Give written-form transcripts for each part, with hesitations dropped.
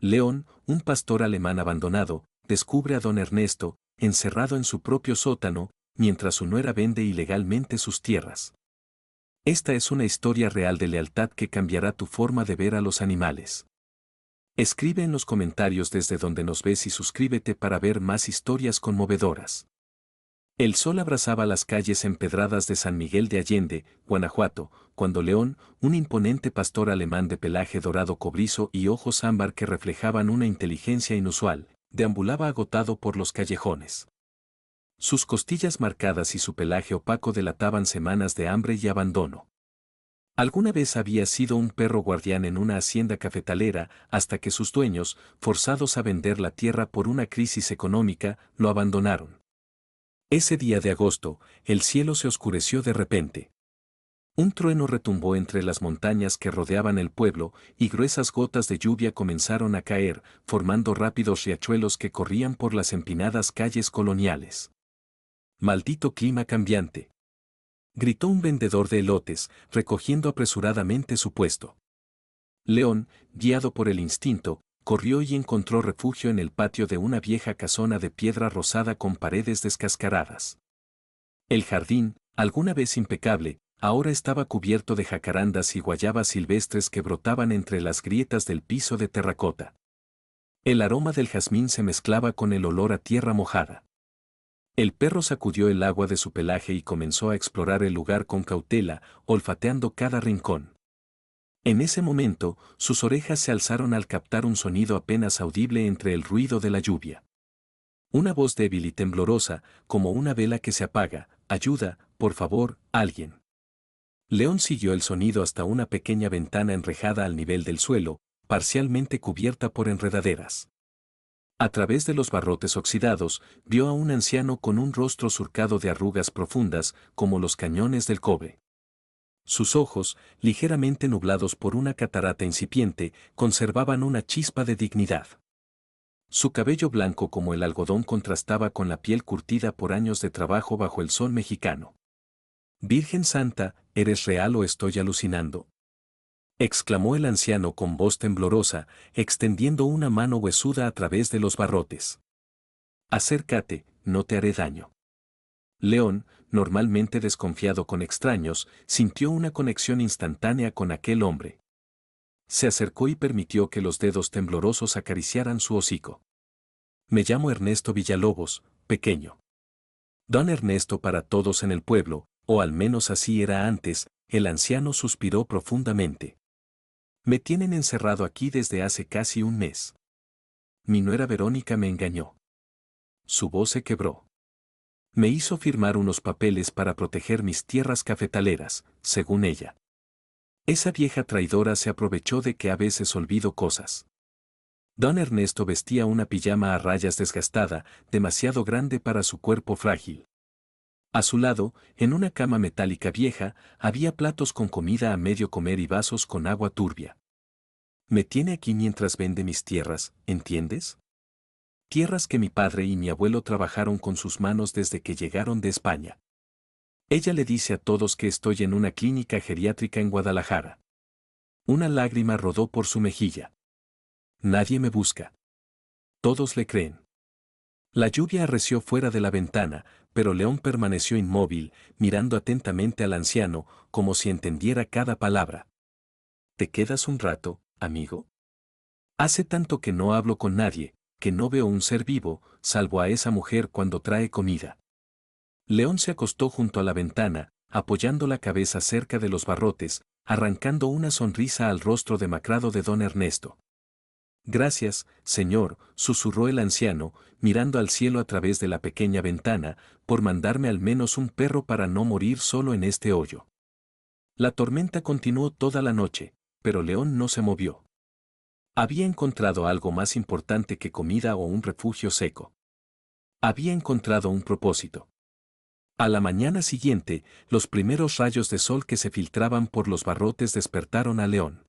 León, un pastor alemán abandonado, descubre a don Ernesto, encerrado en su propio sótano, mientras su nuera vende ilegalmente sus tierras. Esta es una historia real de lealtad que cambiará tu forma de ver a los animales. Escribe en los comentarios desde donde nos ves y suscríbete para ver más historias conmovedoras. El sol abrazaba las calles empedradas de San Miguel de Allende, Guanajuato, cuando León, un imponente pastor alemán de pelaje dorado cobrizo y ojos ámbar que reflejaban una inteligencia inusual, deambulaba agotado por los callejones. Sus costillas marcadas y su pelaje opaco delataban semanas de hambre y abandono. Alguna vez había sido un perro guardián en una hacienda cafetalera, hasta que sus dueños, forzados a vender la tierra por una crisis económica, lo abandonaron. Ese día de agosto, el cielo se oscureció de repente. Un trueno retumbó entre las montañas que rodeaban el pueblo, y gruesas gotas de lluvia comenzaron a caer, formando rápidos riachuelos que corrían por las empinadas calles coloniales. ¡Maldito clima cambiante!, gritó un vendedor de elotes, recogiendo apresuradamente su puesto. León, guiado por el instinto, corrió y encontró refugio en el patio de una vieja casona de piedra rosada con paredes descascaradas. El jardín, alguna vez impecable, ahora estaba cubierto de jacarandas y guayabas silvestres que brotaban entre las grietas del piso de terracota. El aroma del jazmín se mezclaba con el olor a tierra mojada. El perro sacudió el agua de su pelaje y comenzó a explorar el lugar con cautela, olfateando cada rincón. En ese momento, sus orejas se alzaron al captar un sonido apenas audible entre el ruido de la lluvia. Una voz débil y temblorosa, como una vela que se apaga: «Ayuda, por favor, alguien». León siguió el sonido hasta una pequeña ventana enrejada al nivel del suelo, parcialmente cubierta por enredaderas. A través de los barrotes oxidados, vio a un anciano con un rostro surcado de arrugas profundas, como los cañones del cobre. Sus ojos, ligeramente nublados por una catarata incipiente, conservaban una chispa de dignidad. Su cabello blanco como el algodón contrastaba con la piel curtida por años de trabajo bajo el sol mexicano. «Virgen Santa, ¿eres real o estoy alucinando?», exclamó el anciano con voz temblorosa, extendiendo una mano huesuda a través de los barrotes. «Acércate, no te haré daño». León, normalmente desconfiado con extraños, sintió una conexión instantánea con aquel hombre. Se acercó y permitió que los dedos temblorosos acariciaran su hocico. «Me llamo Ernesto Villalobos, pequeño». Don Ernesto para todos en el pueblo, o al menos así era antes. El anciano suspiró profundamente. «Me tienen encerrado aquí desde hace casi un mes. Mi nuera Verónica me engañó». Su voz se quebró. «Me hizo firmar unos papeles para proteger mis tierras cafetaleras, según ella. Esa vieja traidora se aprovechó de que a veces olvido cosas». Don Ernesto vestía una pijama a rayas desgastada, demasiado grande para su cuerpo frágil. A su lado, en una cama metálica vieja, había platos con comida a medio comer y vasos con agua turbia. «Me tiene aquí mientras vende mis tierras, ¿entiendes? Tierras que mi padre y mi abuelo trabajaron con sus manos desde que llegaron de España. Ella le dice a todos que estoy en una clínica geriátrica en Guadalajara». Una lágrima rodó por su mejilla. «Nadie me busca. Todos le creen». La lluvia arreció fuera de la ventana, pero León permaneció inmóvil, mirando atentamente al anciano, como si entendiera cada palabra. «¿Te quedas un rato, amigo? Hace tanto que no hablo con nadie, que no veo un ser vivo, salvo a esa mujer cuando trae comida». León se acostó junto a la ventana, apoyando la cabeza cerca de los barrotes, arrancando una sonrisa al rostro demacrado de don Ernesto. «Gracias, señor», susurró el anciano, mirando al cielo a través de la pequeña ventana, «por mandarme al menos un perro para no morir solo en este hoyo». La tormenta continuó toda la noche, pero León no se movió. Había encontrado algo más importante que comida o un refugio seco. Había encontrado un propósito. A la mañana siguiente, los primeros rayos de sol que se filtraban por los barrotes despertaron a León.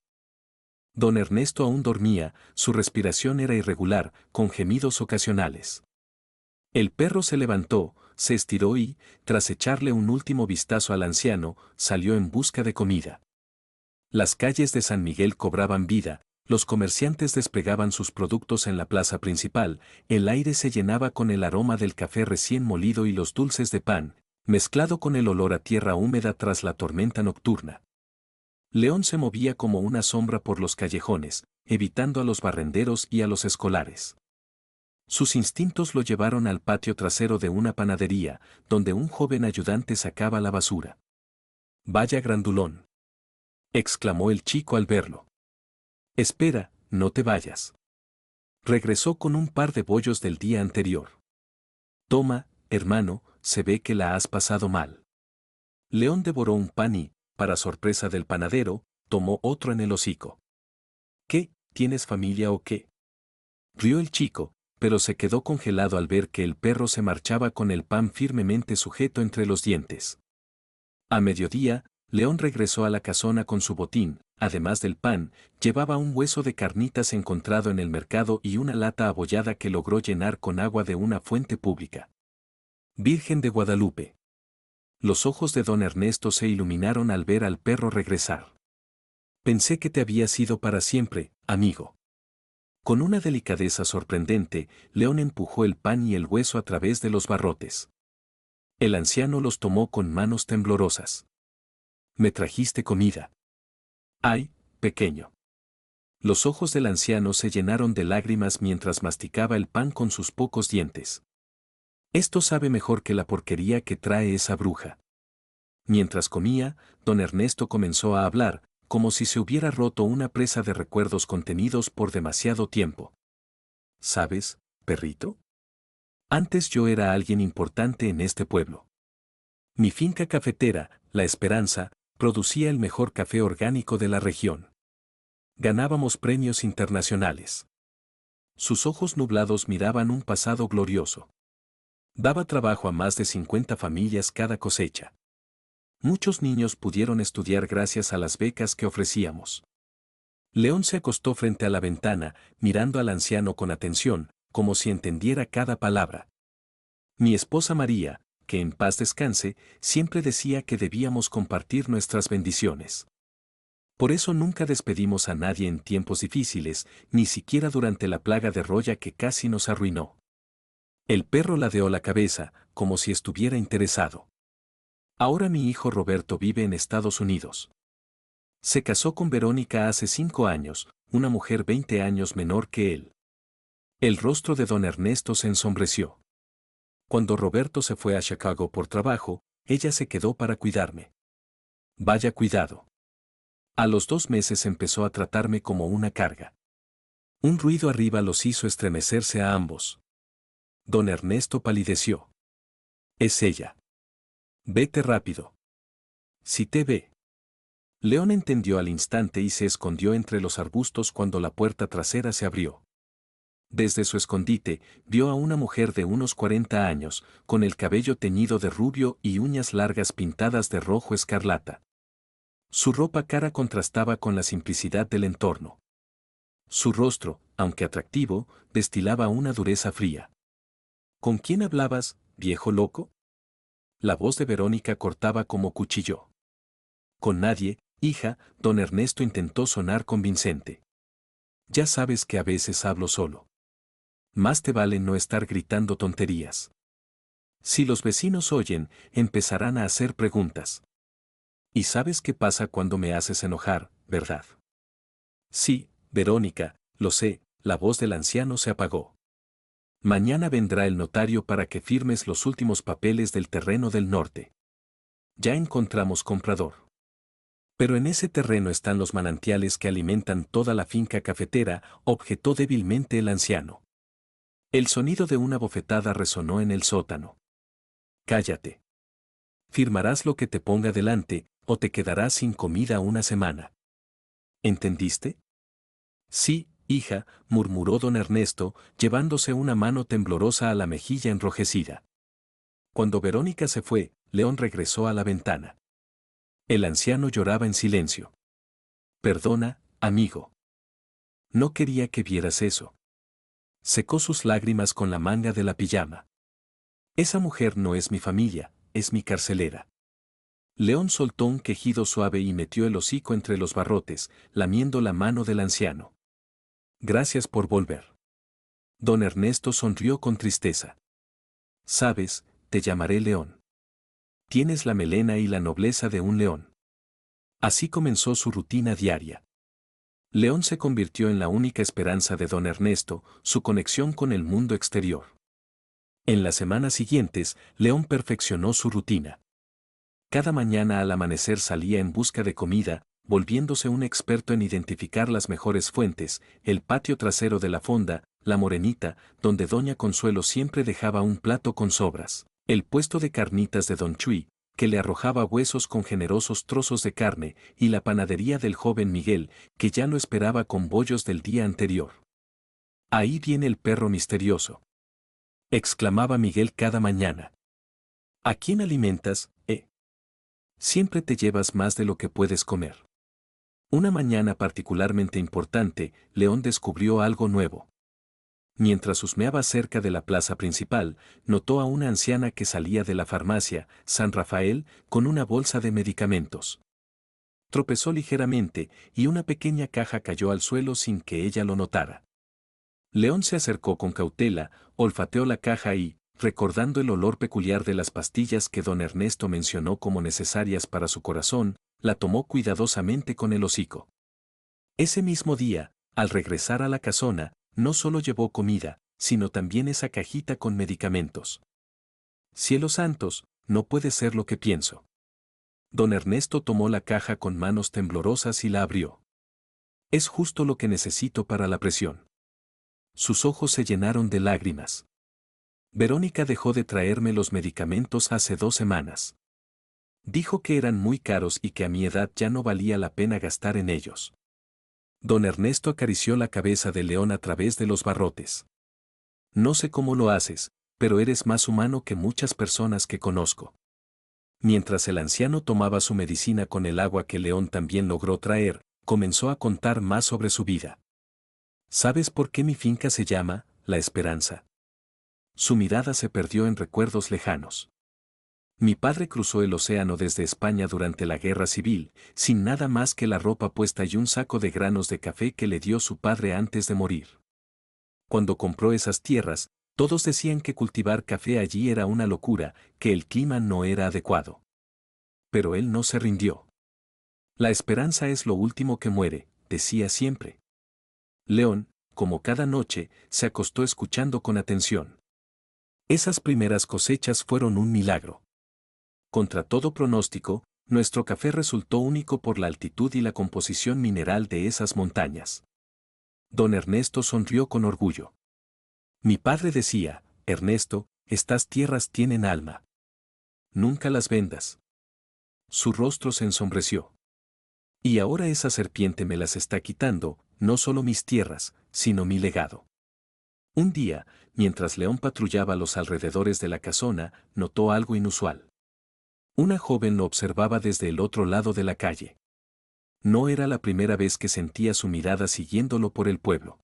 Don Ernesto aún dormía, su respiración era irregular, con gemidos ocasionales. El perro se levantó, se estiró y, tras echarle un último vistazo al anciano, salió en busca de comida. Las calles de San Miguel cobraban vida, Los comerciantes desplegaban sus productos en la plaza principal, el aire se llenaba con el aroma del café recién molido y los dulces de pan, mezclado con el olor a tierra húmeda tras la tormenta nocturna. León se movía como una sombra por los callejones, evitando a los barrenderos y a los escolares. Sus instintos lo llevaron al patio trasero de una panadería, donde un joven ayudante sacaba la basura. «Vaya grandulón», exclamó el chico al verlo. «Espera, no te vayas». Regresó con un par de bollos del día anterior. «Toma, hermano, se ve que la has pasado mal». León devoró un pan y, para sorpresa del panadero, tomó otro en el hocico. «¿Qué, tienes familia o qué?», rió el chico, pero se quedó congelado al ver que el perro se marchaba con el pan firmemente sujeto entre los dientes. A mediodía, León regresó a la casona con su botín, además del pan, llevaba un hueso de carnitas encontrado en el mercado y una lata abollada que logró llenar con agua de una fuente pública. Virgen de Guadalupe. Los ojos de don Ernesto se iluminaron al ver al perro regresar. «Pensé que te habías ido para siempre, amigo». Con una delicadeza sorprendente, León empujó el pan y el hueso a través de los barrotes. El anciano los tomó con manos temblorosas. «¿Me trajiste comida?» «Ay, pequeño». Los ojos del anciano se llenaron de lágrimas mientras masticaba el pan con sus pocos dientes. «Esto sabe mejor que la porquería que trae esa bruja». Mientras comía, don Ernesto comenzó a hablar, como si se hubiera roto una presa de recuerdos contenidos por demasiado tiempo. «¿Sabes, perrito? Antes yo era alguien importante en este pueblo. Mi finca cafetera, La Esperanza, producía el mejor café orgánico de la región. Ganábamos premios internacionales». Sus ojos nublados miraban un pasado glorioso. Daba trabajo a más de 50 familias cada cosecha. Muchos niños pudieron estudiar gracias a las becas que ofrecíamos. León se acostó frente a la ventana, mirando al anciano con atención, como si entendiera cada palabra. «Mi esposa María, que en paz descanse, siempre decía que debíamos compartir nuestras bendiciones. Por eso nunca despedimos a nadie en tiempos difíciles, ni siquiera durante la plaga de roya que casi nos arruinó». El perro ladeó la cabeza, como si estuviera interesado. «Ahora mi hijo Roberto vive en Estados Unidos. Se casó con Verónica hace 5 años, una mujer 20 años menor que él». El rostro de don Ernesto se ensombreció. «Cuando Roberto se fue a Chicago por trabajo, ella se quedó para cuidarme. Vaya cuidado. A los 2 meses empezó a tratarme como una carga». Un ruido arriba los hizo estremecerse a ambos. Don Ernesto palideció. «Es ella. Vete rápido. Si te ve». León entendió al instante y se escondió entre los arbustos cuando la puerta trasera se abrió. Desde su escondite, vio a una mujer de unos 40 años, con el cabello teñido de rubio y uñas largas pintadas de rojo escarlata. Su ropa cara contrastaba con la simplicidad del entorno. Su rostro, aunque atractivo, destilaba una dureza fría. «¿Con quién hablabas, viejo loco?». La voz de Verónica cortaba como cuchillo. «Con nadie, hija», don Ernesto intentó sonar convincente. «Ya sabes que a veces hablo solo. Más te vale no estar gritando tonterías. Si los vecinos oyen, empezarán a hacer preguntas. Y sabes qué pasa cuando me haces enojar, ¿verdad?». «Sí, Verónica, lo sé», la voz del anciano se apagó. «Mañana vendrá el notario para que firmes los últimos papeles del terreno del norte. Ya encontramos comprador. Pero en ese terreno están los manantiales que alimentan toda la finca cafetera», objetó débilmente el anciano. El sonido de una bofetada resonó en el sótano. «Cállate. Firmarás lo que te ponga delante, o te quedarás sin comida una semana. ¿Entendiste?». «Sí, hija», murmuró don Ernesto, llevándose una mano temblorosa a la mejilla enrojecida. Cuando Verónica se fue, León regresó a la ventana. El anciano lloraba en silencio. «Perdona, amigo. No quería que vieras eso». Secó sus lágrimas con la manga de la pijama. «Esa mujer no es mi familia, es mi carcelera». León soltó un quejido suave y metió el hocico entre los barrotes, lamiendo la mano del anciano. Gracias por volver. Don Ernesto sonrió con tristeza. Sabes, te llamaré León. Tienes la melena y la nobleza de un león. Así comenzó su rutina diaria. León se convirtió en la única esperanza de don Ernesto, su conexión con el mundo exterior. En las semanas siguientes, León perfeccionó su rutina. Cada mañana al amanecer salía en busca de comida, volviéndose un experto en identificar las mejores fuentes, el patio trasero de la fonda, la morenita, donde doña Consuelo siempre dejaba un plato con sobras, el puesto de carnitas de don Chuy, que le arrojaba huesos con generosos trozos de carne, y la panadería del joven Miguel, que ya lo esperaba con bollos del día anterior. Ahí viene el perro misterioso, exclamaba Miguel cada mañana. ¿A quién alimentas, Siempre te llevas más de lo que puedes comer. Una mañana particularmente importante, León descubrió algo nuevo. Mientras husmeaba cerca de la plaza principal, notó a una anciana que salía de la farmacia, San Rafael, con una bolsa de medicamentos. Tropezó ligeramente, y una pequeña caja cayó al suelo sin que ella lo notara. León se acercó con cautela, olfateó la caja y, recordando el olor peculiar de las pastillas que don Ernesto mencionó como necesarias para su corazón, la tomó cuidadosamente con el hocico. Ese mismo día, al regresar a la casona, no solo llevó comida, sino también esa cajita con medicamentos. Cielos santos, no puede ser lo que pienso. Don Ernesto tomó la caja con manos temblorosas y la abrió. Es justo lo que necesito para la presión. Sus ojos se llenaron de lágrimas. Verónica dejó de traerme los medicamentos hace 2 semanas. Dijo que eran muy caros y que a mi edad ya no valía la pena gastar en ellos. Don Ernesto acarició la cabeza de León a través de los barrotes. No sé cómo lo haces, pero eres más humano que muchas personas que conozco. Mientras el anciano tomaba su medicina con el agua que León también logró traer, comenzó a contar más sobre su vida. ¿Sabes por qué mi finca se llama La Esperanza? Su mirada se perdió en recuerdos lejanos. Mi padre cruzó el océano desde España durante la Guerra Civil, sin nada más que la ropa puesta y un saco de granos de café que le dio su padre antes de morir. Cuando compró esas tierras, todos decían que cultivar café allí era una locura, que el clima no era adecuado. Pero él no se rindió. La esperanza es lo último que muere, decía siempre. León, como cada noche, se acostó escuchando con atención. Esas primeras cosechas fueron un milagro. Contra todo pronóstico, nuestro café resultó único por la altitud y la composición mineral de esas montañas. Don Ernesto sonrió con orgullo. Mi padre decía, Ernesto, estas tierras tienen alma. Nunca las vendas. Su rostro se ensombreció. Y ahora esa serpiente me las está quitando, no solo mis tierras, sino mi legado. Un día, mientras León patrullaba los alrededores de la casona, notó algo inusual. Una joven lo observaba desde el otro lado de la calle. No era la primera vez que sentía su mirada siguiéndolo por el pueblo.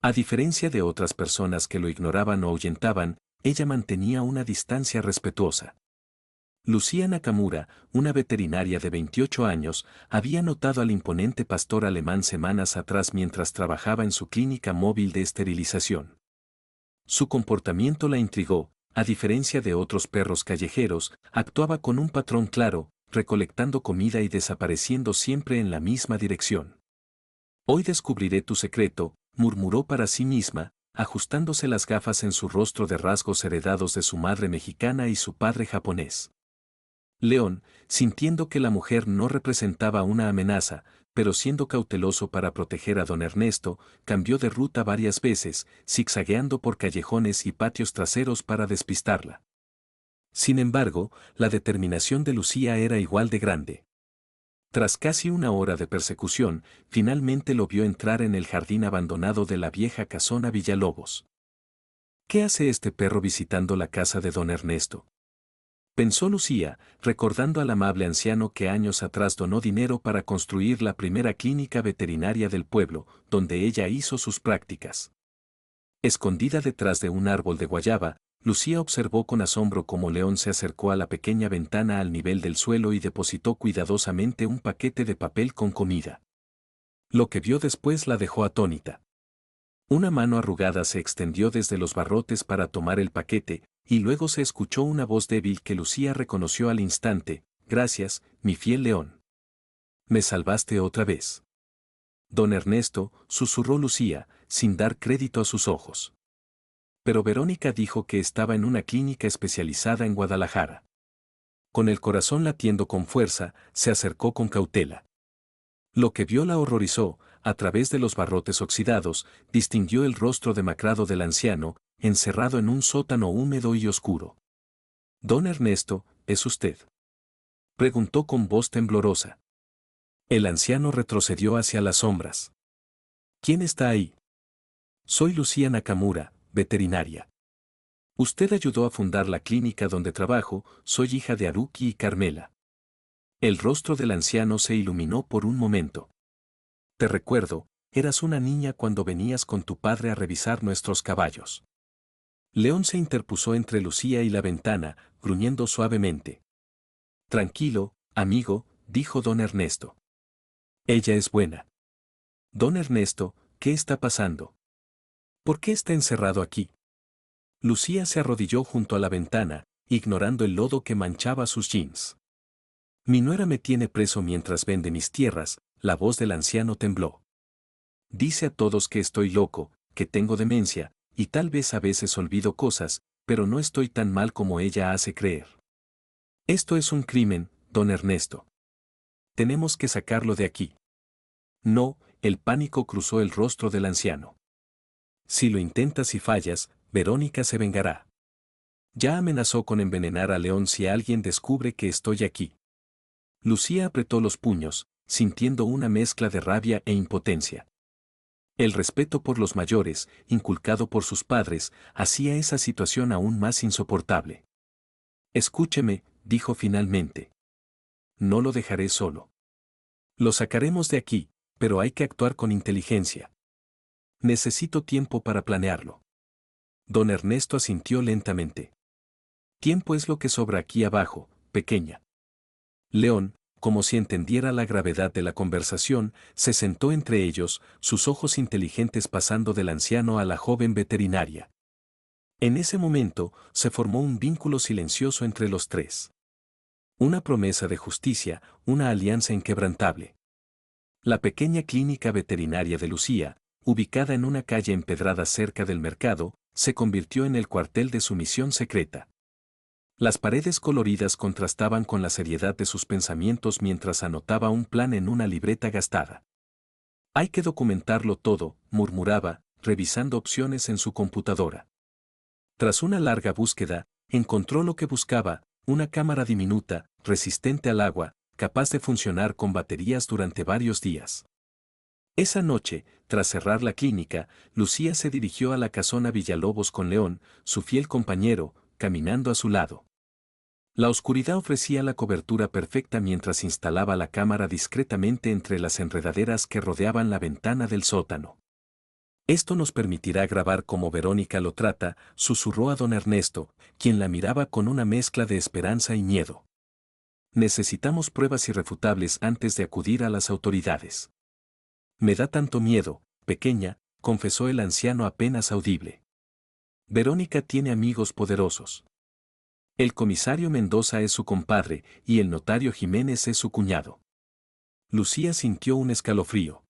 A diferencia de otras personas que lo ignoraban o ahuyentaban, ella mantenía una distancia respetuosa. Lucía Nakamura, una veterinaria de 28 años, había notado al imponente pastor alemán semanas atrás mientras trabajaba en su clínica móvil de esterilización. Su comportamiento la intrigó. A diferencia de otros perros callejeros, actuaba con un patrón claro, recolectando comida y desapareciendo siempre en la misma dirección. Hoy descubriré tu secreto, murmuró para sí misma, ajustándose las gafas en su rostro de rasgos heredados de su madre mexicana y su padre japonés. León, sintiendo que la mujer no representaba una amenaza, pero siendo cauteloso para proteger a don Ernesto, cambió de ruta varias veces, zigzagueando por callejones y patios traseros para despistarla. Sin embargo, la determinación de Lucía era igual de grande. Tras casi 1 hora de persecución, finalmente lo vio entrar en el jardín abandonado de la vieja casona Villalobos. ¿Qué hace este perro visitando la casa de don Ernesto?, pensó Lucía, recordando al amable anciano que años atrás donó dinero para construir la primera clínica veterinaria del pueblo, donde ella hizo sus prácticas. Escondida detrás de un árbol de guayaba, Lucía observó con asombro cómo León se acercó a la pequeña ventana al nivel del suelo y depositó cuidadosamente un paquete de papel con comida. Lo que vio después la dejó atónita. Una mano arrugada se extendió desde los barrotes para tomar el paquete, y luego se escuchó una voz débil que Lucía reconoció al instante. Gracias, mi fiel León. Me salvaste otra vez. Don Ernesto, susurró Lucía, sin dar crédito a sus ojos. Pero Verónica dijo que estaba en una clínica especializada en Guadalajara. Con el corazón latiendo con fuerza, se acercó con cautela. Lo que vio la horrorizó. A través de los barrotes oxidados, distinguió el rostro demacrado del anciano, encerrado en un sótano húmedo y oscuro. «Don Ernesto, ¿es usted?», preguntó con voz temblorosa. El anciano retrocedió hacia las sombras. «¿Quién está ahí?». «Soy Lucía Nakamura, veterinaria. Usted ayudó a fundar la clínica donde trabajo, soy hija de Haruki y Carmela». El rostro del anciano se iluminó por un momento. «Te recuerdo, eras una niña cuando venías con tu padre a revisar nuestros caballos». León se interpuso entre Lucía y la ventana, gruñendo suavemente. «Tranquilo, amigo», dijo don Ernesto. «Ella es buena». «Don Ernesto, ¿qué está pasando? ¿Por qué está encerrado aquí?». Lucía se arrodilló junto a la ventana, ignorando el lodo que manchaba sus jeans. «Mi nuera me tiene preso mientras vende mis tierras», la voz del anciano tembló. «Dice a todos que estoy loco, que tengo demencia, y tal vez a veces olvido cosas, pero no estoy tan mal como ella hace creer. Esto es un crimen, don Ernesto. Tenemos que sacarlo de aquí». «No», el pánico cruzó el rostro del anciano. «Si lo intentas y fallas, Verónica se vengará. Ya amenazó con envenenar a León si alguien descubre que estoy aquí». Lucía apretó los puños, sintiendo una mezcla de rabia e impotencia. El respeto por los mayores, inculcado por sus padres, hacía esa situación aún más insoportable. «Escúcheme», dijo finalmente. «No lo dejaré solo. Lo sacaremos de aquí, pero hay que actuar con inteligencia. Necesito tiempo para planearlo». Don Ernesto asintió lentamente. «Tiempo es lo que sobra aquí abajo, pequeña». León, como si entendiera la gravedad de la conversación, se sentó entre ellos, sus ojos inteligentes pasando del anciano a la joven veterinaria. En ese momento, se formó un vínculo silencioso entre los tres. Una promesa de justicia, una alianza inquebrantable. La pequeña clínica veterinaria de Lucía, ubicada en una calle empedrada cerca del mercado, se convirtió en el cuartel de su misión secreta. Las paredes coloridas contrastaban con la seriedad de sus pensamientos mientras anotaba un plan en una libreta gastada. «Hay que documentarlo todo», murmuraba, revisando opciones en su computadora. Tras una larga búsqueda, encontró lo que buscaba, una cámara diminuta, resistente al agua, capaz de funcionar con baterías durante varios días. Esa noche, tras cerrar la clínica, Lucía se dirigió a la casona Villalobos con León, su fiel compañero, caminando a su lado. La oscuridad ofrecía la cobertura perfecta mientras instalaba la cámara discretamente entre las enredaderas que rodeaban la ventana del sótano. «Esto nos permitirá grabar cómo Verónica lo trata», susurró a don Ernesto, quien la miraba con una mezcla de esperanza y miedo. «Necesitamos pruebas irrefutables antes de acudir a las autoridades». «Me da tanto miedo, pequeña», confesó el anciano apenas audible. «Verónica tiene amigos poderosos. El comisario Mendoza es su compadre y el notario Jiménez es su cuñado». Lucía sintió un escalofrío.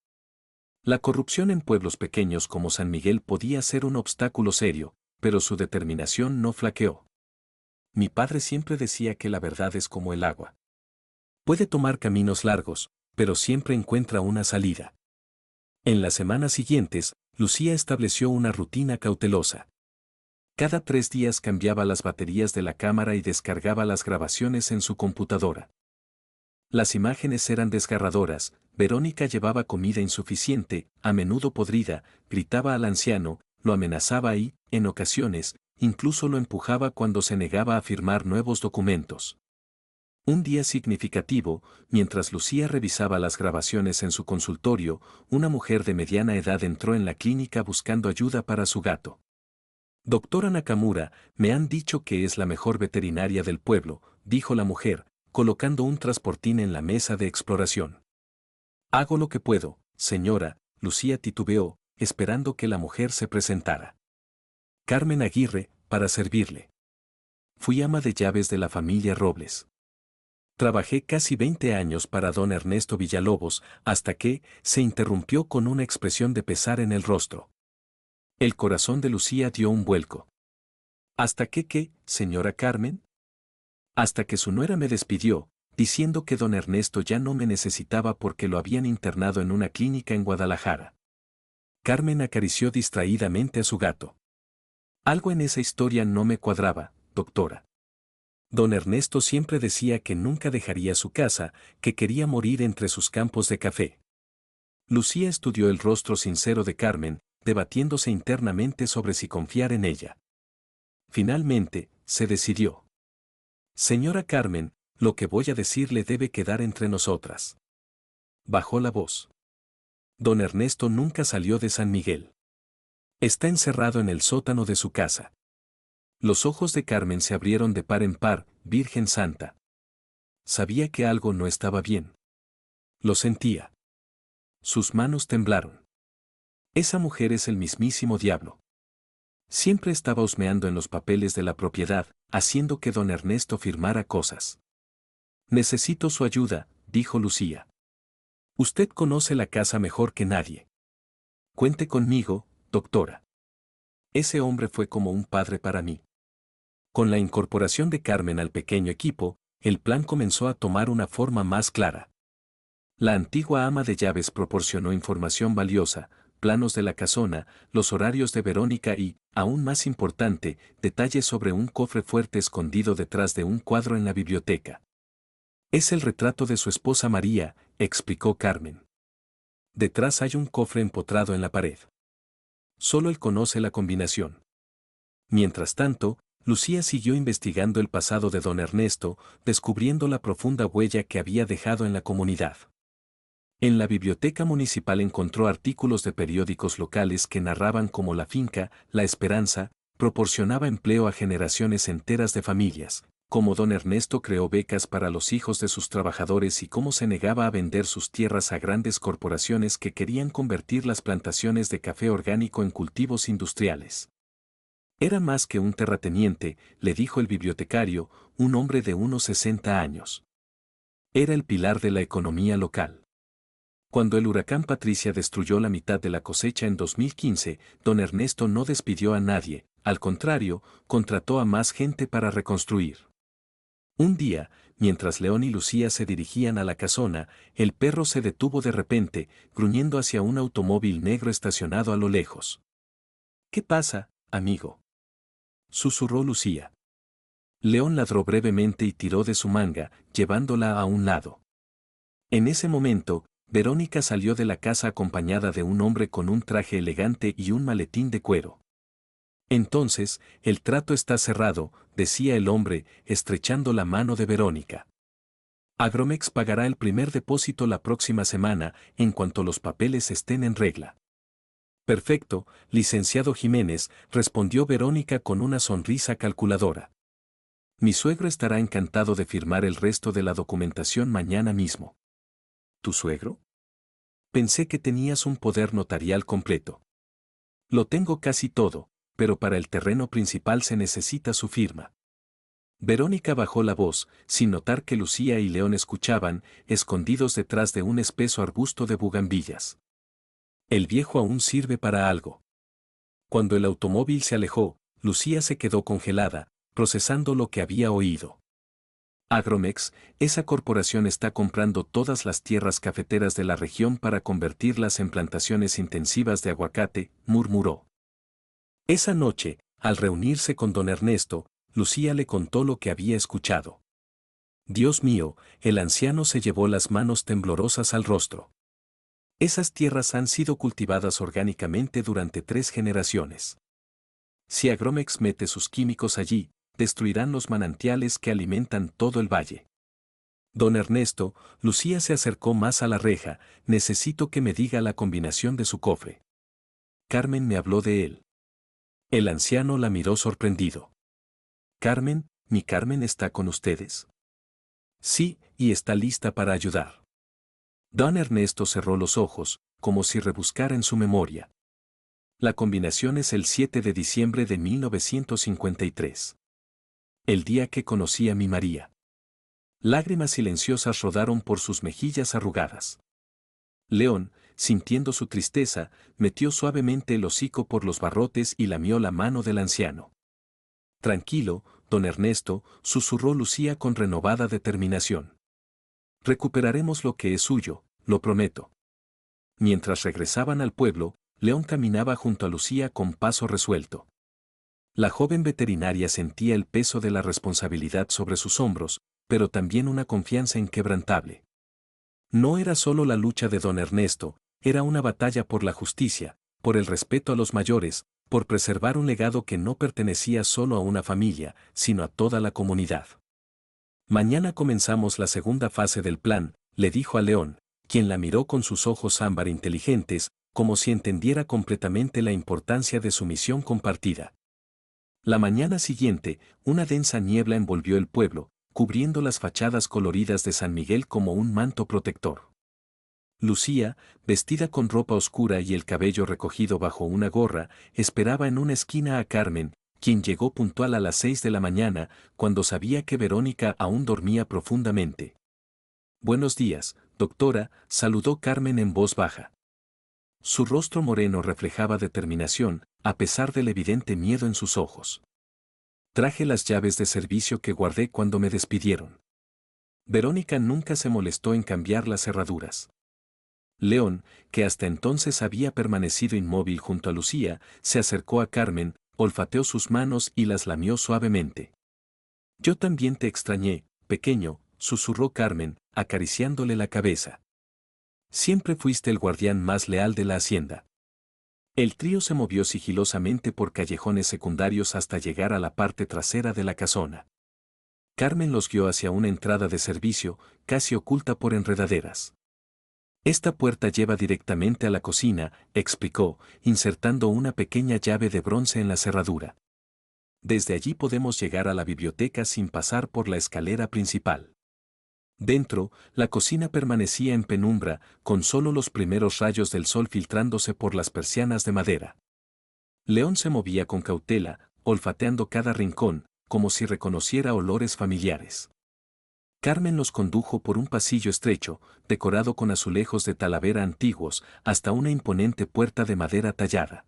La corrupción en pueblos pequeños como San Miguel podía ser un obstáculo serio, pero su determinación no flaqueó. «Mi padre siempre decía que la verdad es como el agua. Puede tomar caminos largos, pero siempre encuentra una salida». En las semanas siguientes, Lucía estableció una rutina cautelosa. Cada 3 días cambiaba las baterías de la cámara y descargaba las grabaciones en su computadora. Las imágenes eran desgarradoras. Verónica llevaba comida insuficiente, a menudo podrida, gritaba al anciano, lo amenazaba y, en ocasiones, incluso lo empujaba cuando se negaba a firmar nuevos documentos. Un día significativo, mientras Lucía revisaba las grabaciones en su consultorio, una mujer de mediana edad entró en la clínica buscando ayuda para su gato. «Doctora Nakamura, me han dicho que es la mejor veterinaria del pueblo», dijo la mujer, colocando un transportín en la mesa de exploración. «Hago lo que puedo, señora», Lucía titubeó, esperando que la mujer se presentara. Carmen Aguirre, para servirle. Fui ama de llaves de la familia Robles. Trabajé casi 20 años para don Ernesto Villalobos, hasta que se interrumpió con una expresión de pesar en el rostro. El corazón de Lucía dio un vuelco. ¿Hasta qué, señora Carmen? Hasta que su nuera me despidió, diciendo que don Ernesto ya no me necesitaba porque lo habían internado en una clínica en Guadalajara. Carmen acarició distraídamente a su gato. Algo en esa historia no me cuadraba, doctora. Don Ernesto siempre decía que nunca dejaría su casa, que quería morir entre sus campos de café. Lucía estudió el rostro sincero de Carmen, debatiéndose internamente sobre si confiar en ella. Finalmente, se decidió. Señora Carmen, lo que voy a decirle debe quedar entre nosotras. Bajó la voz. Don Ernesto nunca salió de San Miguel. Está encerrado en el sótano de su casa. Los ojos de Carmen se abrieron de par en par, Virgen Santa. Sabía que algo no estaba bien. Lo sentía. Sus manos temblaron. Esa mujer es el mismísimo diablo. Siempre estaba husmeando en los papeles de la propiedad, haciendo que don Ernesto firmara cosas. Necesito su ayuda, dijo Lucía. Usted conoce la casa mejor que nadie. Cuente conmigo, doctora. Ese hombre fue como un padre para mí. Con la incorporación de Carmen al pequeño equipo, el plan comenzó a tomar una forma más clara. La antigua ama de llaves proporcionó información valiosa, planos de la casona, los horarios de Verónica y, aún más importante, detalles sobre un cofre fuerte escondido detrás de un cuadro en la biblioteca. Es el retrato de su esposa María, explicó Carmen. Detrás hay un cofre empotrado en la pared. Solo él conoce la combinación. Mientras tanto, Lucía siguió investigando el pasado de don Ernesto, descubriendo la profunda huella que había dejado en la comunidad. En la biblioteca municipal encontró artículos de periódicos locales que narraban cómo la finca, La Esperanza, proporcionaba empleo a generaciones enteras de familias, cómo don Ernesto creó becas para los hijos de sus trabajadores y cómo se negaba a vender sus tierras a grandes corporaciones que querían convertir las plantaciones de café orgánico en cultivos industriales. Era más que un terrateniente, le dijo el bibliotecario, un hombre de unos 60 años. Era el pilar de la economía local. Cuando el huracán Patricia destruyó la mitad de la cosecha en 2015, don Ernesto no despidió a nadie, al contrario, contrató a más gente para reconstruir. Un día, mientras León y Lucía se dirigían a la casona, el perro se detuvo de repente, gruñendo hacia un automóvil negro estacionado a lo lejos. ¿Qué pasa, amigo?, susurró Lucía. León ladró brevemente y tiró de su manga, llevándola a un lado. En ese momento, Verónica salió de la casa acompañada de un hombre con un traje elegante y un maletín de cuero. Entonces, el trato está cerrado, decía el hombre, estrechando la mano de Verónica. Agromex pagará el primer depósito la próxima semana, en cuanto los papeles estén en regla. Perfecto, licenciado Jiménez, respondió Verónica con una sonrisa calculadora. Mi suegro estará encantado de firmar el resto de la documentación mañana mismo. ¿Tu suegro? Pensé que tenías un poder notarial completo. Lo tengo casi todo, pero para el terreno principal se necesita su firma. Verónica bajó la voz, sin notar que Lucía y León escuchaban, escondidos detrás de un espeso arbusto de bugambillas. El viejo aún sirve para algo. Cuando el automóvil se alejó, Lucía se quedó congelada, procesando lo que había oído. Agromex, esa corporación está comprando todas las tierras cafeteras de la región para convertirlas en plantaciones intensivas de aguacate, murmuró. Esa noche, al reunirse con don Ernesto, Lucía le contó lo que había escuchado. Dios mío, el anciano se llevó las manos temblorosas al rostro. Esas tierras han sido cultivadas orgánicamente durante 3 generaciones. Si Agromex mete sus químicos allí, destruirán los manantiales que alimentan todo el valle. Don Ernesto, Lucía se acercó más a la reja, necesito que me diga la combinación de su cofre. Carmen me habló de él. El anciano la miró sorprendido. Carmen, ¿mi Carmen está con ustedes? Sí, y está lista para ayudar. Don Ernesto cerró los ojos, como si rebuscara en su memoria. La combinación es el 7 de diciembre de 1953. El día que conocí a mi María. Lágrimas silenciosas rodaron por sus mejillas arrugadas. León, sintiendo su tristeza, metió suavemente el hocico por los barrotes y lamió la mano del anciano. Tranquilo, don Ernesto, susurró Lucía con renovada determinación. Recuperaremos lo que es suyo, lo prometo. Mientras regresaban al pueblo, León caminaba junto a Lucía con paso resuelto. La joven veterinaria sentía el peso de la responsabilidad sobre sus hombros, pero también una confianza inquebrantable. No era solo la lucha de don Ernesto, era una batalla por la justicia, por el respeto a los mayores, por preservar un legado que no pertenecía solo a una familia, sino a toda la comunidad. Mañana comenzamos la segunda fase del plan, le dijo a León, quien la miró con sus ojos ámbar inteligentes, como si entendiera completamente la importancia de su misión compartida. La mañana siguiente, una densa niebla envolvió el pueblo, cubriendo las fachadas coloridas de San Miguel como un manto protector. Lucía, vestida con ropa oscura y el cabello recogido bajo una gorra, esperaba en una esquina a Carmen, quien llegó puntual a las 6 de la mañana, cuando sabía que Verónica aún dormía profundamente. «Buenos días, doctora», saludó Carmen en voz baja. Su rostro moreno reflejaba determinación, a pesar del evidente miedo en sus ojos. «Traje las llaves de servicio que guardé cuando me despidieron». Verónica nunca se molestó en cambiar las cerraduras. León, que hasta entonces había permanecido inmóvil junto a Lucía, se acercó a Carmen, olfateó sus manos y las lamió suavemente. «Yo también te extrañé, pequeño», susurró Carmen, acariciándole la cabeza. «Siempre fuiste el guardián más leal de la hacienda». El trío se movió sigilosamente por callejones secundarios hasta llegar a la parte trasera de la casona. Carmen los guió hacia una entrada de servicio, casi oculta por enredaderas. «Esta puerta lleva directamente a la cocina», explicó, insertando una pequeña llave de bronce en la cerradura. «Desde allí podemos llegar a la biblioteca sin pasar por la escalera principal». Dentro, la cocina permanecía en penumbra, con solo los primeros rayos del sol filtrándose por las persianas de madera. León se movía con cautela, olfateando cada rincón, como si reconociera olores familiares. Carmen los condujo por un pasillo estrecho, decorado con azulejos de Talavera antiguos, hasta una imponente puerta de madera tallada.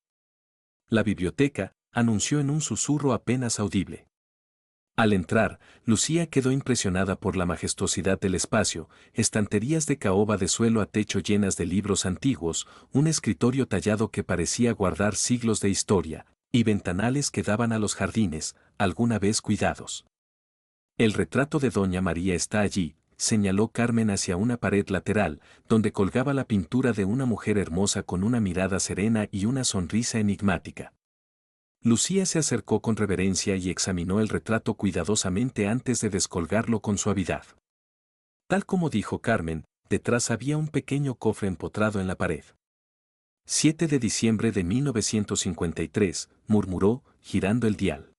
«La biblioteca», anunció en un susurro apenas audible. Al entrar, Lucía quedó impresionada por la majestuosidad del espacio, estanterías de caoba de suelo a techo llenas de libros antiguos, un escritorio tallado que parecía guardar siglos de historia, y ventanales que daban a los jardines, alguna vez cuidados. «El retrato de Doña María está allí», señaló Carmen hacia una pared lateral, donde colgaba la pintura de una mujer hermosa con una mirada serena y una sonrisa enigmática. Lucía se acercó con reverencia y examinó el retrato cuidadosamente antes de descolgarlo con suavidad. Tal como dijo Carmen, detrás había un pequeño cofre empotrado en la pared. «7 de diciembre de 1953», murmuró, girando el dial.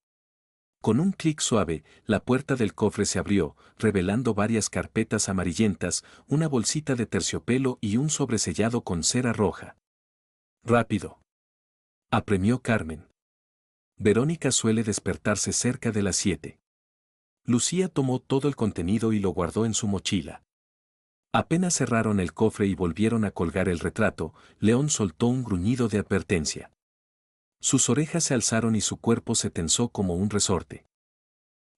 Con un clic suave, la puerta del cofre se abrió, revelando varias carpetas amarillentas, una bolsita de terciopelo y un sobresellado con cera roja. «Rápido», apremió Carmen. Verónica suele despertarse cerca de las 7. Lucía tomó todo el contenido y lo guardó en su mochila. Apenas cerraron el cofre y volvieron a colgar el retrato, León soltó un gruñido de advertencia. Sus orejas se alzaron y su cuerpo se tensó como un resorte.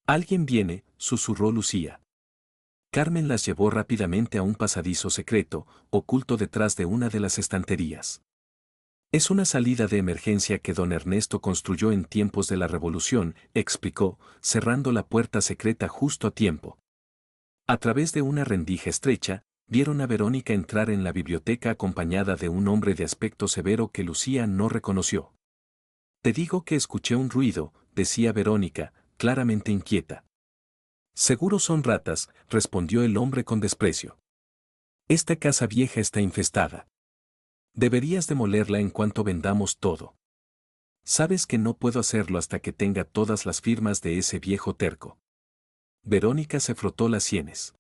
«Alguien viene», susurró Lucía. Carmen las llevó rápidamente a un pasadizo secreto, oculto detrás de una de las estanterías. «Es una salida de emergencia que don Ernesto construyó en tiempos de la Revolución», explicó, cerrando la puerta secreta justo a tiempo. A través de una rendija estrecha, vieron a Verónica entrar en la biblioteca acompañada de un hombre de aspecto severo que Lucía no reconoció. «Te digo que escuché un ruido», decía Verónica, claramente inquieta. «Seguro son ratas», respondió el hombre con desprecio. «Esta casa vieja está infestada. Deberías demolerla en cuanto vendamos todo. Sabes que no puedo hacerlo hasta que tenga todas las firmas de ese viejo terco». Verónica se frotó las sienes.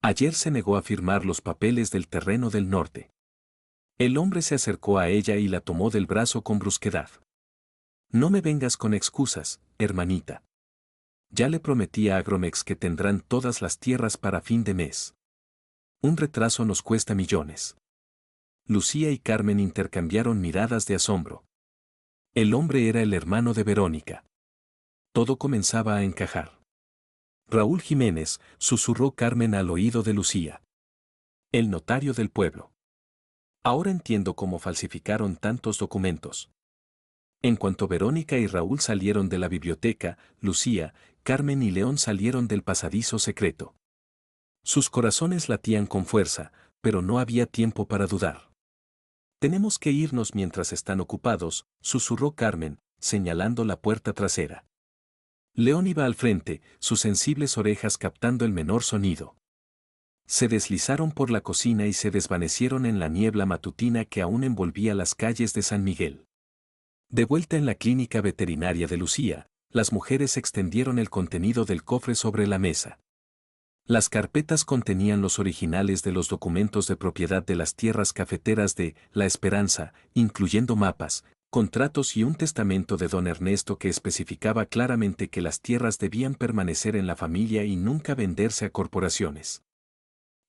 «Ayer se negó a firmar los papeles del terreno del norte». El hombre se acercó a ella y la tomó del brazo con brusquedad. No me vengas con excusas, hermanita. Ya le prometí a Agromex que tendrán todas las tierras para fin de mes. Un retraso nos cuesta millones. Lucía y Carmen intercambiaron miradas de asombro. El hombre era el hermano de Verónica. Todo comenzaba a encajar. Raúl Jiménez, susurró Carmen al oído de Lucía. El notario del pueblo. Ahora entiendo cómo falsificaron tantos documentos. En cuanto Verónica y Raúl salieron de la biblioteca, Lucía, Carmen y León salieron del pasadizo secreto. Sus corazones latían con fuerza, pero no había tiempo para dudar. Tenemos que irnos mientras están ocupados, susurró Carmen, señalando la puerta trasera. León iba al frente, sus sensibles orejas captando el menor sonido. Se deslizaron por la cocina y se desvanecieron en la niebla matutina que aún envolvía las calles de San Miguel. De vuelta en la clínica veterinaria de Lucía, las mujeres extendieron el contenido del cofre sobre la mesa. Las carpetas contenían los originales de los documentos de propiedad de las tierras cafeteras de La Esperanza, incluyendo mapas, contratos y un testamento de don Ernesto que especificaba claramente que las tierras debían permanecer en la familia y nunca venderse a corporaciones.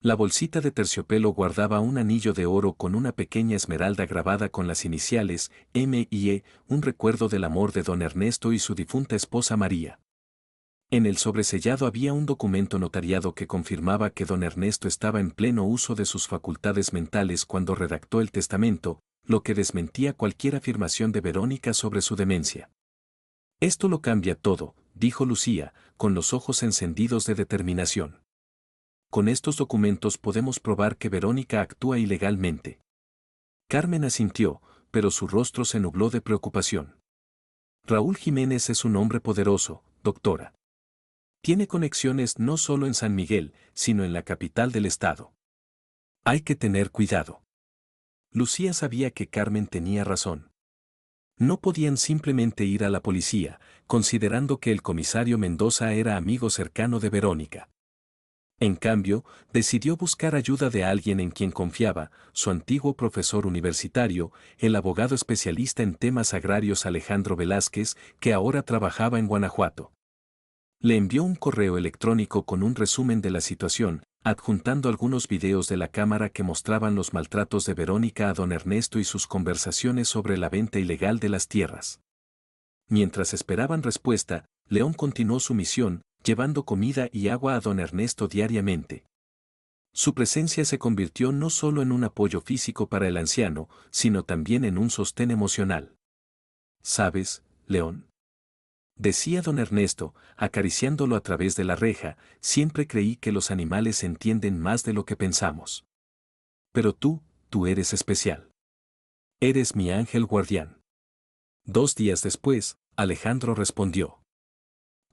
La bolsita de terciopelo guardaba un anillo de oro con una pequeña esmeralda grabada con las iniciales M y E, un recuerdo del amor de don Ernesto y su difunta esposa María. En el sobresellado había un documento notariado que confirmaba que don Ernesto estaba en pleno uso de sus facultades mentales cuando redactó el testamento, lo que desmentía cualquier afirmación de Verónica sobre su demencia. Esto lo cambia todo, dijo Lucía, con los ojos encendidos de determinación. Con estos documentos podemos probar que Verónica actúa ilegalmente. Carmen asintió, pero su rostro se nubló de preocupación. Raúl Jiménez es un hombre poderoso, doctora. Tiene conexiones no solo en San Miguel, sino en la capital del estado. Hay que tener cuidado. Lucía sabía que Carmen tenía razón. No podían simplemente ir a la policía, considerando que el comisario Mendoza era amigo cercano de Verónica. En cambio, decidió buscar ayuda de alguien en quien confiaba, su antiguo profesor universitario, el abogado especialista en temas agrarios Alejandro Velázquez, que ahora trabajaba en Guanajuato. Le envió un correo electrónico con un resumen de la situación, adjuntando algunos videos de la cámara que mostraban los maltratos de Verónica a don Ernesto y sus conversaciones sobre la venta ilegal de las tierras. Mientras esperaban respuesta, León continuó su misión, llevando comida y agua a don Ernesto diariamente. Su presencia se convirtió no solo en un apoyo físico para el anciano, sino también en un sostén emocional. ¿Sabes, León? Decía don Ernesto, acariciándolo a través de la reja, siempre creí que los animales entienden más de lo que pensamos. Pero tú eres especial. Eres mi ángel guardián. 2 días después, Alejandro respondió.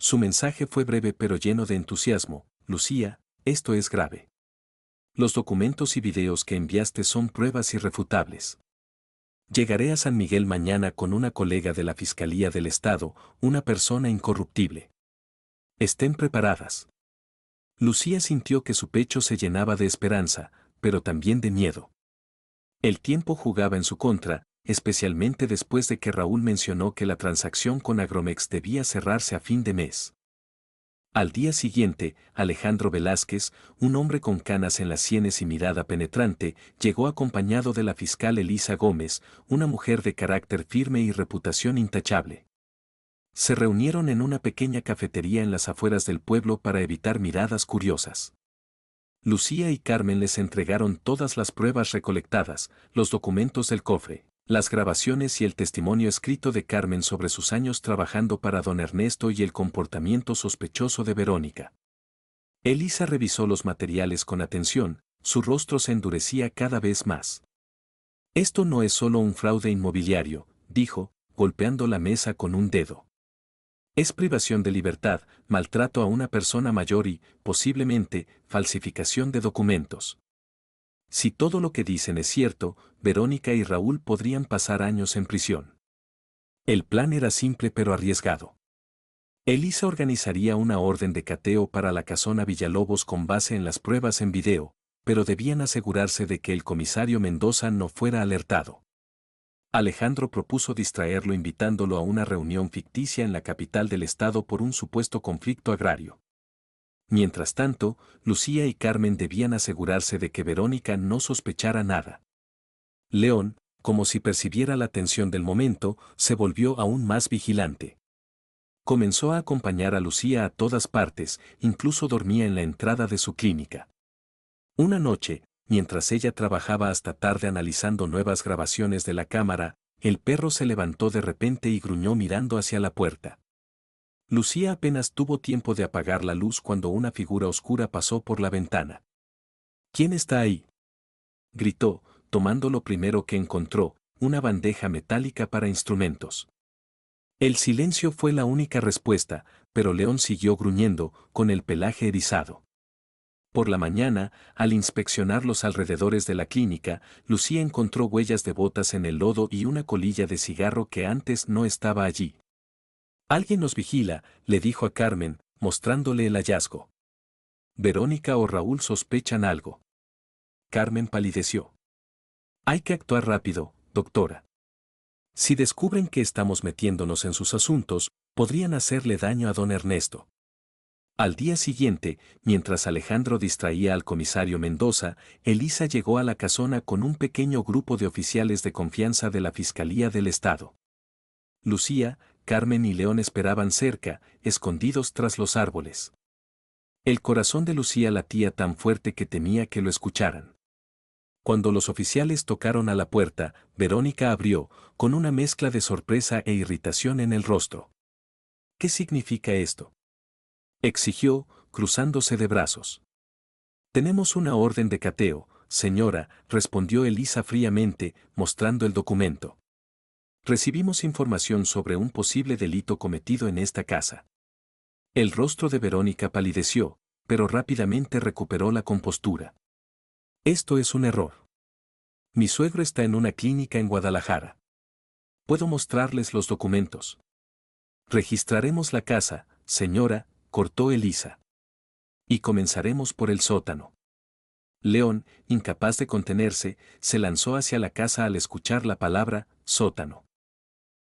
Su mensaje fue breve pero lleno de entusiasmo. Lucía, esto es grave. Los documentos y videos que enviaste son pruebas irrefutables. Llegaré a San Miguel mañana con una colega de la Fiscalía del Estado, una persona incorruptible. Estén preparadas. Lucía sintió que su pecho se llenaba de esperanza, pero también de miedo. El tiempo jugaba en su contra, especialmente después de que Raúl mencionó que la transacción con Agromex debía cerrarse a fin de mes. Al día siguiente, Alejandro Velázquez, un hombre con canas en las sienes y mirada penetrante, llegó acompañado de la fiscal Elisa Gómez, una mujer de carácter firme y reputación intachable. Se reunieron en una pequeña cafetería en las afueras del pueblo para evitar miradas curiosas. Lucía y Carmen les entregaron todas las pruebas recolectadas, los documentos del cofre, las grabaciones y el testimonio escrito de Carmen sobre sus años trabajando para don Ernesto y el comportamiento sospechoso de Verónica. Elisa revisó los materiales con atención, su rostro se endurecía cada vez más. Esto no es solo un fraude inmobiliario, dijo, golpeando la mesa con un dedo. Es privación de libertad, maltrato a una persona mayor y, posiblemente, falsificación de documentos. Si todo lo que dicen es cierto, Verónica y Raúl podrían pasar años en prisión. El plan era simple pero arriesgado. Elisa organizaría una orden de cateo para la casona Villalobos con base en las pruebas en video, pero debían asegurarse de que el comisario Mendoza no fuera alertado. Alejandro propuso distraerlo invitándolo a una reunión ficticia en la capital del estado por un supuesto conflicto agrario. Mientras tanto, Lucía y Carmen debían asegurarse de que Verónica no sospechara nada. León, como si percibiera la tensión del momento, se volvió aún más vigilante. Comenzó a acompañar a Lucía a todas partes, incluso dormía en la entrada de su clínica. Una noche, mientras ella trabajaba hasta tarde analizando nuevas grabaciones de la cámara, el perro se levantó de repente y gruñó mirando hacia la puerta. Lucía apenas tuvo tiempo de apagar la luz cuando una figura oscura pasó por la ventana. ¿Quién está ahí?, gritó, tomando lo primero que encontró, una bandeja metálica para instrumentos. El silencio fue la única respuesta, pero León siguió gruñendo, con el pelaje erizado. Por la mañana, al inspeccionar los alrededores de la clínica, Lucía encontró huellas de botas en el lodo y una colilla de cigarro que antes no estaba allí. «Alguien nos vigila», le dijo a Carmen, mostrándole el hallazgo. «Verónica o Raúl sospechan algo». Carmen palideció. «Hay que actuar rápido, doctora. Si descubren que estamos metiéndonos en sus asuntos, podrían hacerle daño a don Ernesto». Al día siguiente, mientras Alejandro distraía al comisario Mendoza, Elisa llegó a la casona con un pequeño grupo de oficiales de confianza de la Fiscalía del Estado. Lucía, Carmen y León esperaban cerca, escondidos tras los árboles. El corazón de Lucía latía tan fuerte que temía que lo escucharan. Cuando los oficiales tocaron a la puerta, Verónica abrió, con una mezcla de sorpresa e irritación en el rostro. «¿Qué significa esto?», exigió, cruzándose de brazos. «Tenemos una orden de cateo, señora», respondió Elisa fríamente, mostrando el documento. «Recibimos información sobre un posible delito cometido en esta casa». El rostro de Verónica palideció, pero rápidamente recuperó la compostura. «Esto es un error. Mi suegro está en una clínica en Guadalajara. Puedo mostrarles los documentos». «Registraremos la casa, señora», cortó Elisa. «Y comenzaremos por el sótano». León, incapaz de contenerse, se lanzó hacia la casa al escuchar la palabra sótano.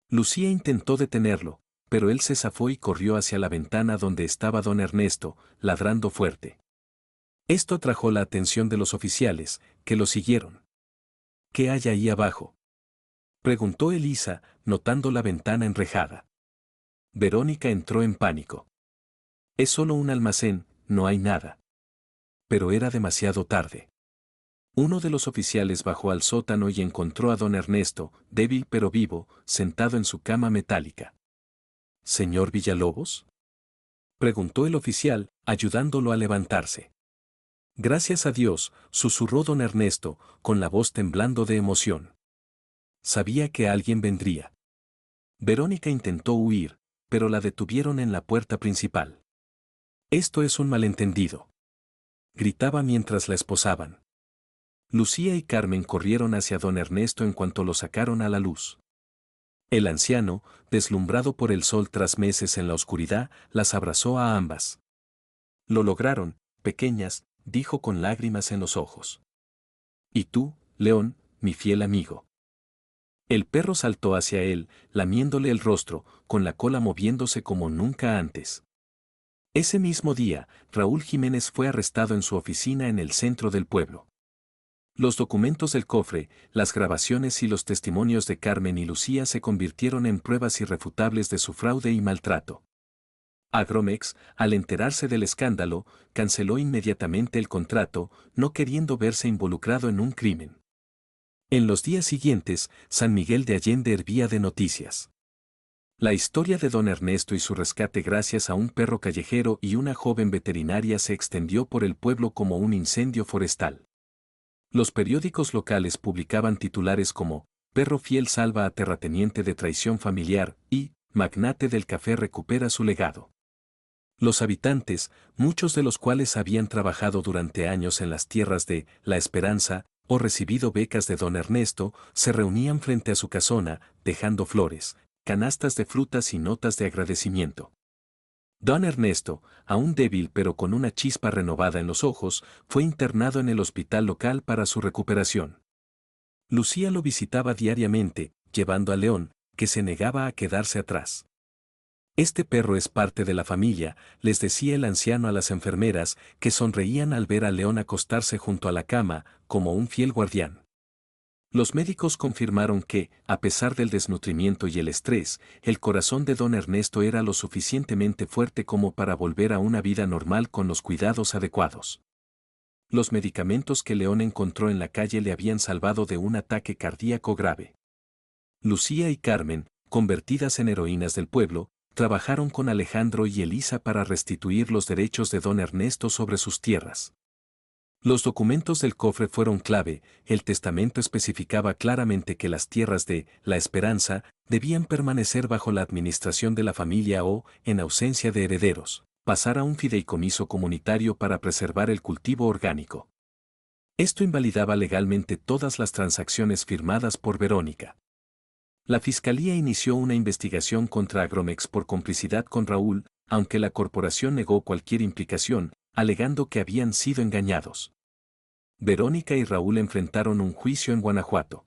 Lucía intentó detenerlo, pero él se zafó y corrió hacia la ventana donde estaba don Ernesto, ladrando fuerte. Esto atrajo la atención de los oficiales, que lo siguieron. «¿Qué hay ahí abajo?», preguntó Elisa, notando la ventana enrejada. Verónica entró en pánico. «Es solo un almacén, no hay nada». Pero era demasiado tarde. Uno de los oficiales bajó al sótano y encontró a don Ernesto, débil pero vivo, sentado en su cama metálica. «¿Señor Villalobos?», preguntó el oficial, ayudándolo a levantarse. «Gracias a Dios», susurró don Ernesto, con la voz temblando de emoción. «Sabía que alguien vendría». Verónica intentó huir, pero la detuvieron en la puerta principal. «Esto es un malentendido», gritaba mientras la esposaban. Lucía y Carmen corrieron hacia don Ernesto en cuanto lo sacaron a la luz. El anciano, deslumbrado por el sol tras meses en la oscuridad, las abrazó a ambas. «Lo lograron, pequeñas», dijo con lágrimas en los ojos. «Y tú, León, mi fiel amigo». El perro saltó hacia él, lamiéndole el rostro, con la cola moviéndose como nunca antes. Ese mismo día, Raúl Jiménez fue arrestado en su oficina en el centro del pueblo. Los documentos del cofre, las grabaciones y los testimonios de Carmen y Lucía se convirtieron en pruebas irrefutables de su fraude y maltrato. Agromex, al enterarse del escándalo, canceló inmediatamente el contrato, no queriendo verse involucrado en un crimen. En los días siguientes, San Miguel de Allende hervía de noticias. La historia de don Ernesto y su rescate gracias a un perro callejero y una joven veterinaria se extendió por el pueblo como un incendio forestal. Los periódicos locales publicaban titulares como «Perro fiel salva a terrateniente de traición familiar» y «Magnate del café recupera su legado». Los habitantes, muchos de los cuales habían trabajado durante años en las tierras de La Esperanza o recibido becas de don Ernesto, se reunían frente a su casona, dejando flores, canastas de frutas y notas de agradecimiento. Don Ernesto, aún débil pero con una chispa renovada en los ojos, fue internado en el hospital local para su recuperación. Lucía lo visitaba diariamente, llevando a León, que se negaba a quedarse atrás. Este perro es parte de la familia, les decía el anciano a las enfermeras, que sonreían al ver a León acostarse junto a la cama, como un fiel guardián. Los médicos confirmaron que, a pesar del desnutrimiento y el estrés, el corazón de don Ernesto era lo suficientemente fuerte como para volver a una vida normal con los cuidados adecuados. Los medicamentos que León encontró en la calle le habían salvado de un ataque cardíaco grave. Lucía y Carmen, convertidas en heroínas del pueblo, trabajaron con Alejandro y Elisa para restituir los derechos de don Ernesto sobre sus tierras. Los documentos del cofre fueron clave, el testamento especificaba claramente que las tierras de La Esperanza debían permanecer bajo la administración de la familia o, en ausencia de herederos, pasar a un fideicomiso comunitario para preservar el cultivo orgánico. Esto invalidaba legalmente todas las transacciones firmadas por Verónica. La fiscalía inició una investigación contra Agromex por complicidad con Raúl, aunque la corporación negó cualquier implicación, alegando que habían sido engañados. Verónica y Raúl enfrentaron un juicio en Guanajuato.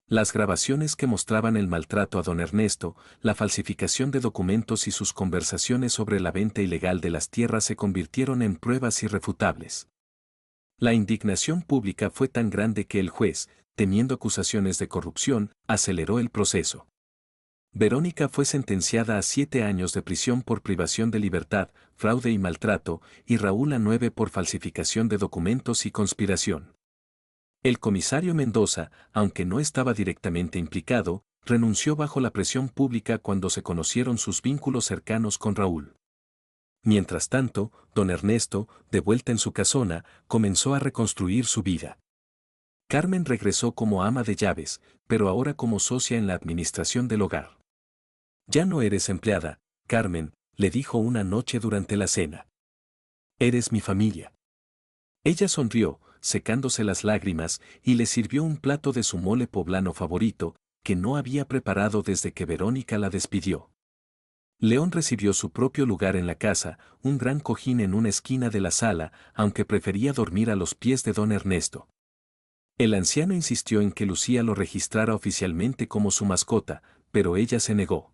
Las grabaciones que mostraban el maltrato a don Ernesto, la falsificación de documentos y sus conversaciones sobre la venta ilegal de las tierras se convirtieron en pruebas irrefutables. La indignación pública fue tan grande que el juez, temiendo acusaciones de corrupción, aceleró el proceso. Verónica fue sentenciada a 7 años de prisión por privación de libertad, fraude y maltrato, y Raúl a 9 por falsificación de documentos y conspiración. El comisario Mendoza, aunque no estaba directamente implicado, renunció bajo la presión pública cuando se conocieron sus vínculos cercanos con Raúl. Mientras tanto, don Ernesto, de vuelta en su casona, comenzó a reconstruir su vida. Carmen regresó como ama de llaves, pero ahora como socia en la administración del hogar. Ya no eres empleada, Carmen, le dijo una noche durante la cena. Eres mi familia. Ella sonrió, secándose las lágrimas, y le sirvió un plato de su mole poblano favorito, que no había preparado desde que Verónica la despidió. León recibió su propio lugar en la casa, un gran cojín en una esquina de la sala, aunque prefería dormir a los pies de don Ernesto. El anciano insistió en que Lucía lo registrara oficialmente como su mascota, pero ella se negó.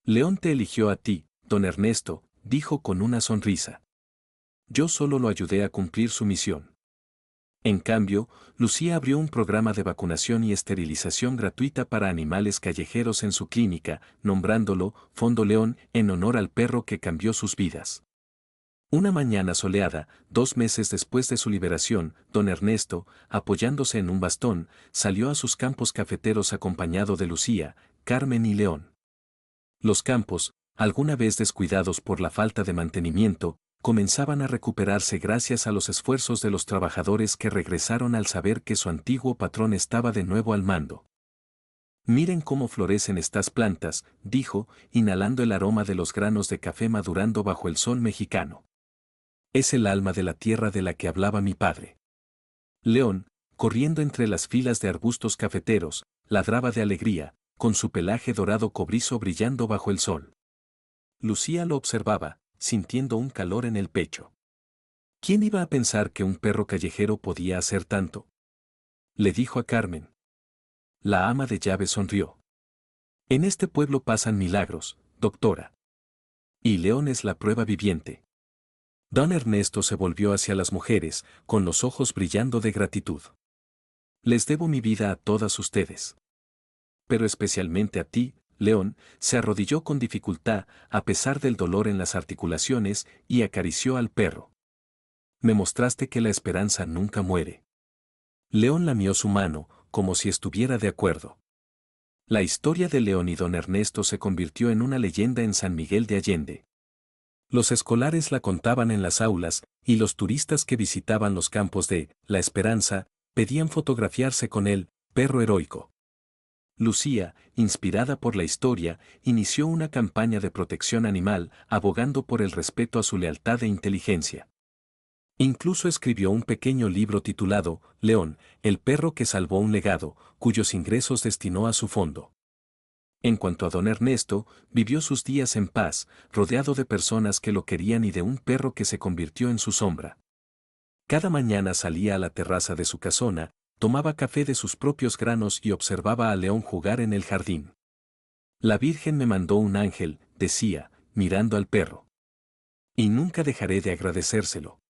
León te eligió a ti, don Ernesto, dijo con una sonrisa. Yo solo lo ayudé a cumplir su misión. En cambio, Lucía abrió un programa de vacunación y esterilización gratuita para animales callejeros en su clínica, nombrándolo Fondo León en honor al perro que cambió sus vidas. Una mañana soleada, 2 meses después de su liberación, don Ernesto, apoyándose en un bastón, salió a sus campos cafeteros acompañado de Lucía, Carmen y León. Los campos, alguna vez descuidados por la falta de mantenimiento, comenzaban a recuperarse gracias a los esfuerzos de los trabajadores que regresaron al saber que su antiguo patrón estaba de nuevo al mando. Miren cómo florecen estas plantas, dijo, inhalando el aroma de los granos de café madurando bajo el sol mexicano. Es el alma de la tierra de la que hablaba mi padre. León, corriendo entre las filas de arbustos cafeteros, ladraba de alegría, con su pelaje dorado cobrizo brillando bajo el sol. Lucía lo observaba, sintiendo un calor en el pecho. ¿Quién iba a pensar que un perro callejero podía hacer tanto? Le dijo a Carmen. La ama de llaves sonrió. En este pueblo pasan milagros, doctora. Y León es la prueba viviente. Don Ernesto se volvió hacia las mujeres, con los ojos brillando de gratitud. Les debo mi vida a todas ustedes. Pero especialmente a ti, León, se arrodilló con dificultad, a pesar del dolor en las articulaciones, y acarició al perro. Me mostraste que la esperanza nunca muere. León lamió su mano, como si estuviera de acuerdo. La historia de León y don Ernesto se convirtió en una leyenda en San Miguel de Allende. Los escolares la contaban en las aulas, y los turistas que visitaban los campos de La Esperanza, pedían fotografiarse con el perro heroico. Lucía, inspirada por la historia, inició una campaña de protección animal, abogando por el respeto a su lealtad e inteligencia. Incluso escribió un pequeño libro titulado León, el perro que salvó un legado, cuyos ingresos destinó a su fondo. En cuanto a don Ernesto, vivió sus días en paz, rodeado de personas que lo querían y de un perro que se convirtió en su sombra. Cada mañana salía a la terraza de su casona, tomaba café de sus propios granos y observaba a León jugar en el jardín. La Virgen me mandó un ángel, decía, mirando al perro. Y nunca dejaré de agradecérselo.